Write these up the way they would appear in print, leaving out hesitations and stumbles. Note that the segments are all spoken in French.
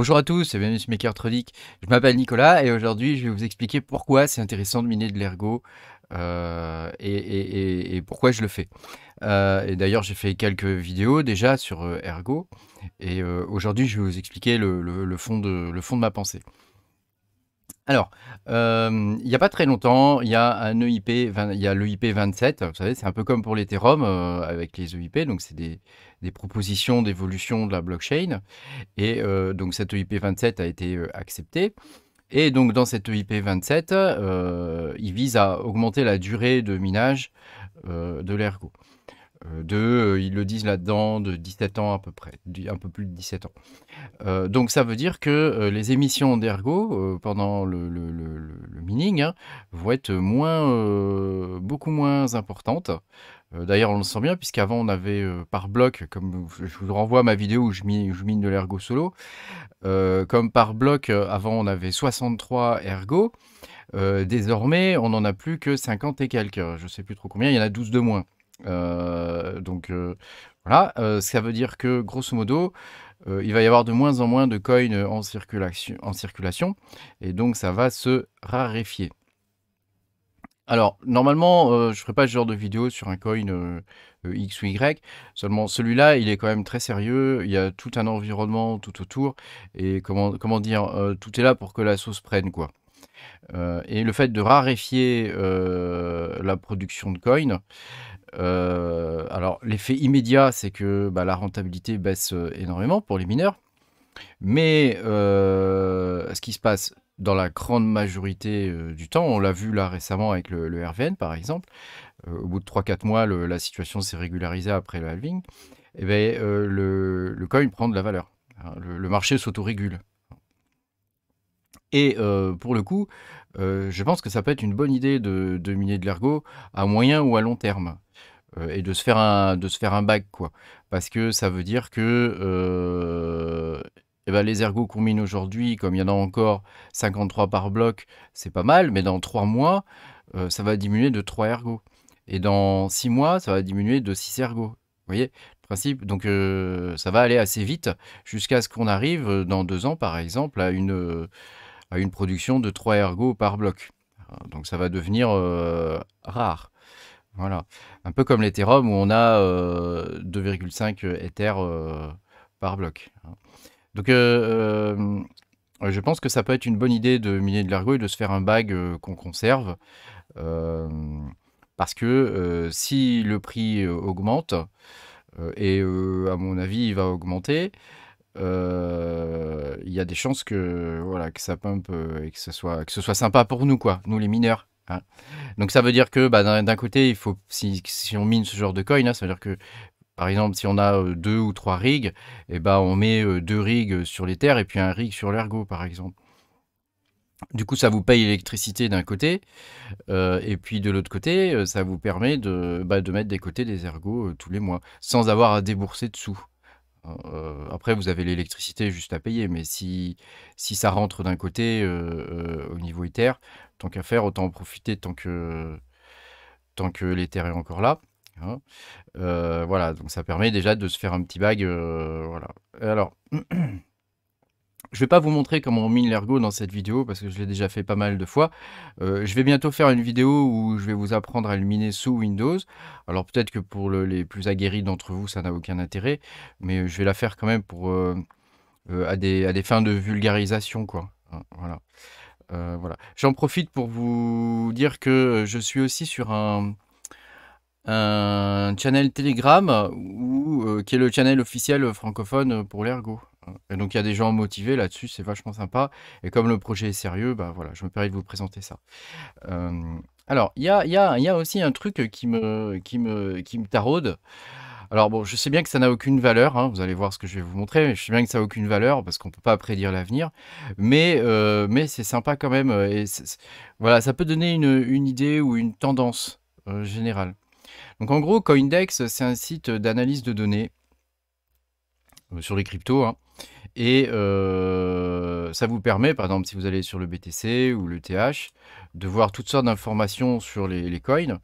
Bonjour à tous et bienvenue sur MakerTronic. Je m'appelle Nicolas et aujourd'hui je vais vous expliquer pourquoi c'est intéressant de miner de l'ergot et pourquoi je le fais. Et d'ailleurs j'ai fait quelques vidéos déjà sur ergot et aujourd'hui je vais vous expliquer le fond de ma pensée. Alors, il n'y a pas très longtemps, il y a un EIP, il y a l'EIP 27, vous savez, c'est un peu comme pour l'Ethereum avec les EIP, donc c'est des propositions d'évolution de la blockchain. Et donc cet EIP 27 a été accepté. Et donc dans cet EIP 27, il vise à augmenter la durée de minage de l'ergot. Ils le disent là-dedans, de 17 ans à peu près, un peu plus de 17 ans. Donc ça veut dire que les émissions d'ergot pendant le mining vont être beaucoup moins importantes. D'ailleurs, on le sent bien, puisqu'avant, on avait par bloc, comme je vous renvoie à ma vidéo où je mine de l'ergot solo, comme par bloc, avant, on avait 63 ergots. Désormais, on n'en a plus que 50 et quelques. Je ne sais plus trop combien, il y en a 12 de moins. Voilà, ça veut dire que, grosso modo, il va y avoir de moins en moins de coins en circulation, et donc ça va se raréfier. Alors, normalement, je ne ferai pas ce genre de vidéo sur un coin X ou Y, seulement celui-là, il est quand même très sérieux, il y a tout un environnement tout autour, et comment dire, tout est là pour que la sauce prenne, quoi. Et le fait de raréfier la production de coins, alors l'effet immédiat, c'est que bah, la rentabilité baisse énormément pour les mineurs, mais ce qui se passe dans la grande majorité du temps, on l'a vu là récemment avec le RVN par exemple, au bout de 3-4 mois, la situation s'est régularisée après le halving, et ben, le coin prend de la valeur. Hein, le marché s'autorégule. Et pour le coup, je pense que ça peut être une bonne idée de miner de l'ergot à moyen ou à long terme. Et de se faire un bag, quoi. Parce que ça veut dire que eh ben, les ergots qu'on mine aujourd'hui, comme il y en a encore 53 par bloc, c'est pas mal, mais dans 3 mois, ça va diminuer de 3 ergots. Et dans 6 mois, ça va diminuer de 6 ergots. Vous voyez le principe? Donc ça va aller assez vite jusqu'à ce qu'on arrive, dans 2 ans, par exemple, à une production de 3 ergots par bloc. Donc ça va devenir rare. Voilà. Un peu comme l'Ethereum où on a 2,5 Ether par bloc. Donc je pense que ça peut être une bonne idée de miner de l'ergot et de se faire un bag qu'on conserve. euh, Parce que si le prix augmente, et à mon avis il va augmenter, il y a des chances que, voilà, que ça pump et que ce soit sympa pour nous, quoi, nous les mineurs. Hein. Donc ça veut dire que bah, d'un côté, il faut, si on mine ce genre de coin, hein, ça veut dire que par exemple, si on a 2 ou 3 rigs, et ben on met 2 rigs sur les terres et puis un rig sur l'ergot, par exemple. Du coup, ça vous paye l'électricité d'un côté, et puis de l'autre côté, ça vous permet de mettre des côtés des ergots tous les mois, sans avoir à débourser de sous. Après, vous avez l'électricité juste à payer, mais si ça rentre d'un côté au niveau Ether, tant qu'à faire, autant en profiter tant que l'Ether est encore là. Hein. Voilà, donc ça permet déjà de se faire un petit bag. Voilà. Alors, je vais pas vous montrer comment on mine l'ergot dans cette vidéo parce que je l'ai déjà fait pas mal de fois. Je vais bientôt faire une vidéo où je vais vous apprendre à le miner sous Windows. Alors peut-être que pour les plus aguerris d'entre vous, ça n'a aucun intérêt, mais je vais la faire quand même à des fins de vulgarisation, quoi. Hein, voilà. Voilà. J'en profite pour vous dire que je suis aussi sur un channel Telegram qui est le channel officiel francophone pour l'ergot. Et donc il y a des gens motivés là-dessus, c'est vachement sympa. Et comme le projet est sérieux, bah voilà, je me permets de vous présenter ça. Alors, il y a aussi un truc qui me taraude. Alors bon, je sais bien que ça n'a aucune valeur, hein, vous allez voir ce que je vais vous montrer, mais je sais bien que ça n'a aucune valeur parce qu'on ne peut pas prédire l'avenir, mais c'est sympa quand même, voilà, ça peut donner une idée ou une tendance générale. Donc en gros, Coindex, c'est un site d'analyse de données sur les cryptos, hein. Et ça vous permet, par exemple, si vous allez sur le BTC ou le TH, de voir toutes sortes d'informations sur les coins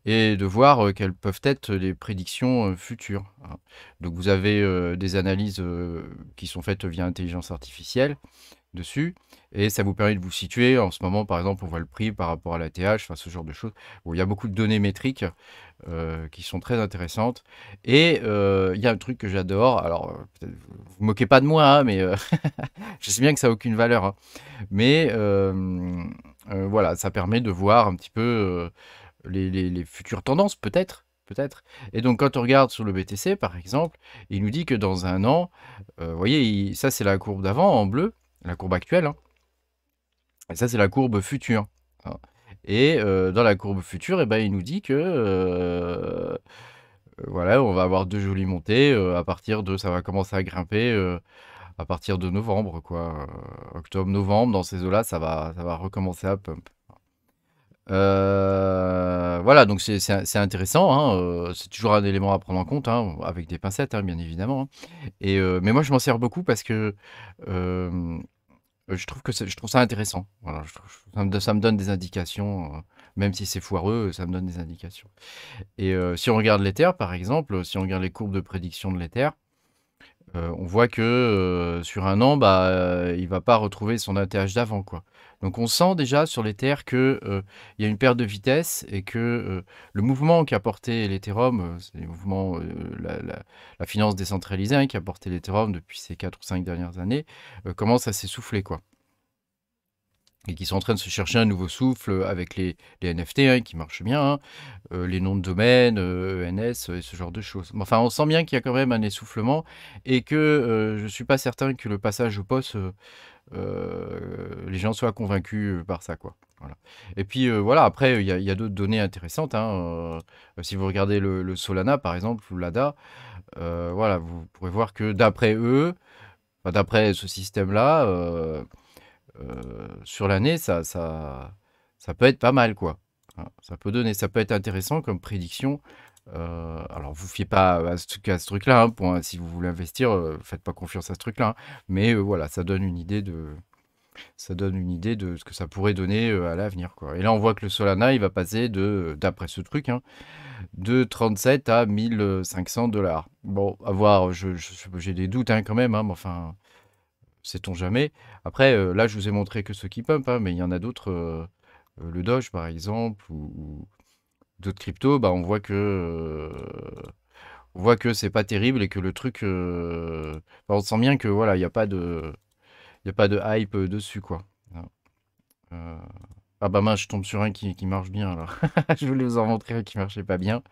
et de voir, quelles peuvent être les prédictions, futures, hein. Donc vous avez, des analyses, qui sont faites via intelligence artificielle dessus et ça vous permet de vous situer. En ce moment, par exemple, on voit le prix par rapport à la TH, enfin ce genre de choses. Bon, il y a beaucoup de données métriques, qui sont très intéressantes et il y a un truc que j'adore, alors, peut-être vous moquez pas de moi, hein, mais je sais bien que ça a aucune valeur, hein, mais voilà, ça permet de voir un petit peu, les futures tendances peut-être et donc quand on regarde sur le BTC, par exemple, il nous dit que dans 1 an, vous voyez, ça c'est la courbe d'avant en bleu, la courbe actuelle, hein, et ça c'est la courbe future, hein, et dans la courbe future, et ben, il nous dit que, voilà, on va avoir 2 jolies montées, à partir de ça va commencer à grimper, à partir de novembre, quoi, octobre-novembre, dans ces eaux-là, ça va recommencer à pump. Voilà, donc c'est intéressant, hein, c'est toujours un élément à prendre en compte, hein, avec des pincettes, hein, bien évidemment, hein, et mais moi je m'en sers beaucoup parce que, hem, je trouve ça intéressant. Voilà, je trouve ça me donne des indications, même si c'est foireux, ça me donne des indications et si on regarde l'Ether, par exemple, si on regarde les courbes de prédiction de l'Ether, on voit que, sur 1 an, bah, il va pas retrouver son ATH d'avant, quoi. Donc on sent déjà sur l'Ether que, il y a une perte de vitesse et que, le mouvement qu'a porté l'Ethereum, c'est les mouvements, la finance décentralisée, hein, qui a porté l'Ethereum depuis ces 4 ou 5 dernières années, commence à s'essouffler, quoi. Et qui sont en train de se chercher un nouveau souffle, avec les NFT, hein, qui marchent bien, hein, les noms de domaine, ENS, et ce genre de choses. Mais enfin, on sent bien qu'il y a quand même un essoufflement et que, je suis pas certain que le passage au POS, les gens soient convaincus, par ça, quoi. Voilà. Et puis, voilà, après, il y a d'autres données intéressantes, hein, si vous regardez le Solana, par exemple, ou l'ADA, voilà, vous pourrez voir que d'après eux, enfin, d'après ce système-là, sur l'année, ça peut être pas mal, quoi. Voilà, ça peut être intéressant comme prédiction. Alors vous fiez pas à ce truc-là, hein, si vous voulez investir, faites pas confiance à ce truc-là, hein. Mais voilà, ça donne une idée de ce que ça pourrait donner, à l'avenir, quoi. Et là, on voit que le Solana, il va passer d'après ce truc, hein, de 37 à 1 500 $. Bon, à voir, j'ai des doutes, hein, quand même, hein, mais enfin, sait-on jamais. Après, là, je vous ai montré que ceux qui pump, hein, mais il y en a d'autres, le Doge, par exemple, ou d'autres cryptos, bah, on voit que c'est pas terrible et que le truc, enfin, on sent bien que, voilà, il y a pas de hype, dessus, quoi. Hein. Heu, ah bah mince, je tombe sur un qui marche bien, alors. Je voulais vous en montrer un qui marchait pas bien,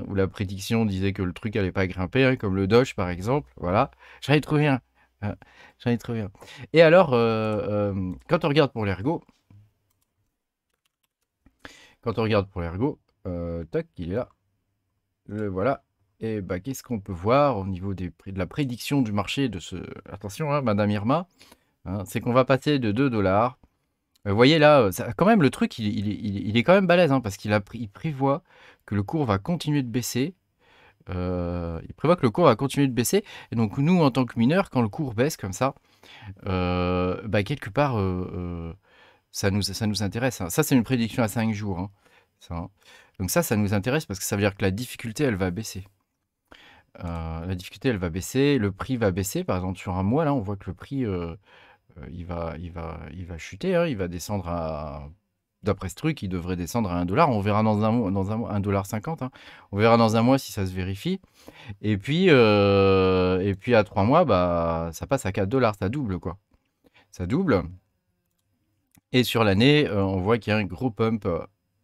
où la prédiction disait que le truc allait pas grimper, hein, comme le Doge, par exemple, voilà. J'en ai trouvé un, hein, j'en ai trouvé un. Et alors, quand on regarde pour l'ergot, tac, il est là, le voilà. Et bah, qu'est-ce qu'on peut voir au niveau de la prédiction du marché de ce attention, hein, madame Irma, hein, c'est qu'on va passer de 2 $. Vous voyez là, quand même le truc il est quand même balèze, hein, parce il prévoit que le cours va continuer de baisser. Il prévoit que le cours va continuer de baisser et donc nous, en tant que mineurs, quand le cours baisse comme ça, bah, quelque part, ça nous intéresse, hein. Ça, c'est une prédiction à 5 jours, hein, ça, hein. Donc ça nous intéresse parce que ça veut dire que la difficulté, elle va baisser. La difficulté, elle va baisser, le prix va baisser. Par exemple, sur un mois, là, on voit que le prix, il va chuter, hein, il va descendre d'après ce truc, il devrait descendre à 1 $. On verra dans un mois, 1,50 $, hein. On verra dans un mois si ça se vérifie. Et puis à 3 mois, bah, ça passe à 4 $, ça double, quoi. Ça double. Et sur l'année, on voit qu'il y a un gros pump,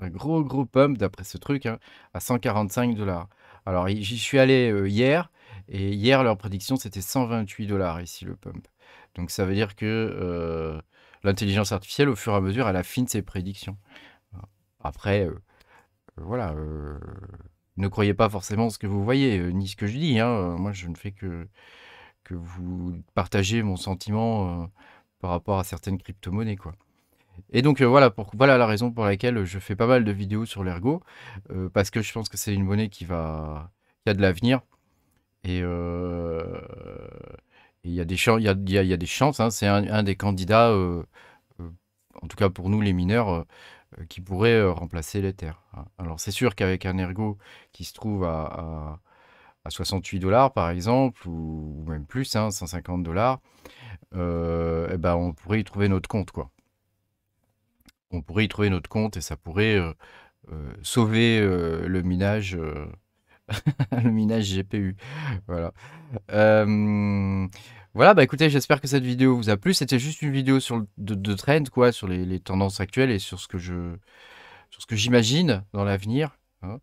un gros pump d'après ce truc, hein, à 145 $. Alors j'y suis allé, hier et hier leur prédiction c'était 128 $ ici le pump. Donc ça veut dire que, l'intelligence artificielle au fur et à mesure elle affine ses prédictions. Après, voilà, ne croyez pas forcément ce que vous voyez, ni ce que je dis, hein, moi je ne fais que vous partager mon sentiment, par rapport à certaines cryptomonnaies, quoi. Et donc, voilà la raison pour laquelle je fais pas mal de vidéos sur l'ergot, parce que je pense que c'est une monnaie qui a de l'avenir et Et il y a des chances, il y a des chances, hein, c'est un des candidats, en tout cas pour nous les mineurs, qui pourrait remplacer l'Ether, hein. Alors c'est sûr qu'avec un ergo qui se trouve à 68 $ par exemple, ou même plus, hein, 150 $, et ben on pourrait y trouver notre compte, quoi. On pourrait y trouver notre compte et ça pourrait sauver le minage, le minage GPU. Voilà. Voilà, bah écoutez, j'espère que cette vidéo vous a plu. C'était juste une vidéo sur de trend, quoi, sur les tendances actuelles et sur ce que j'imagine dans l'avenir, hein.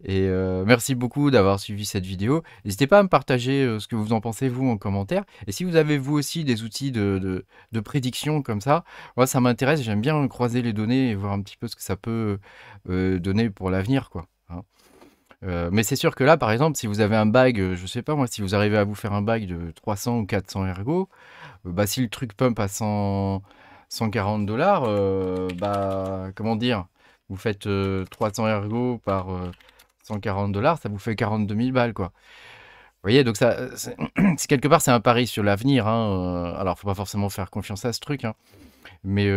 Et merci beaucoup d'avoir suivi cette vidéo. N'hésitez pas à me partager ce que vous en pensez, vous, en commentaire. Et si vous avez, vous aussi, des outils de prédiction comme ça, moi, ça m'intéresse. J'aime bien croiser les données et voir un petit peu ce que ça peut donner pour l'avenir, quoi, hein. Mais c'est sûr que là, par exemple, si vous avez un bag, je sais pas moi, si vous arrivez à vous faire un bag de 300 ou 400 ergo, bah, si le truc pump à 140 $, bah, comment dire, vous faites 300 ergo par 140 $, ça vous fait 42 000 balles, quoi. Vous voyez, donc ça, quelque part, c'est un pari sur l'avenir, hein. Alors, faut pas forcément faire confiance à ce truc, hein, mais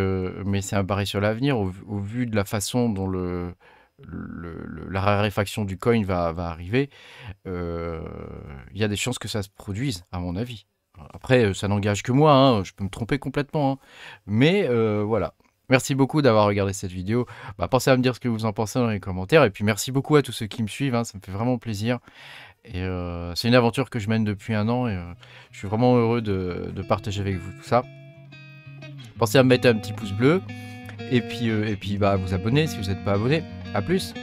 c'est un pari sur l'avenir au vu de la façon dont la raréfaction du coin va arriver. Il y a des chances que ça se produise, à mon avis. Après, ça n'engage que moi, hein, je peux me tromper complètement, hein. Mais voilà. Merci beaucoup d'avoir regardé cette vidéo. Bah, pensez à me dire ce que vous en pensez dans les commentaires. Et puis merci beaucoup à tous ceux qui me suivent, hein, ça me fait vraiment plaisir. Et c'est une aventure que je mène depuis 1 an et je suis vraiment heureux de partager avec vous tout ça. Pensez à me mettre un petit pouce bleu et puis bah, vous abonner si vous n'êtes pas abonné. A plus!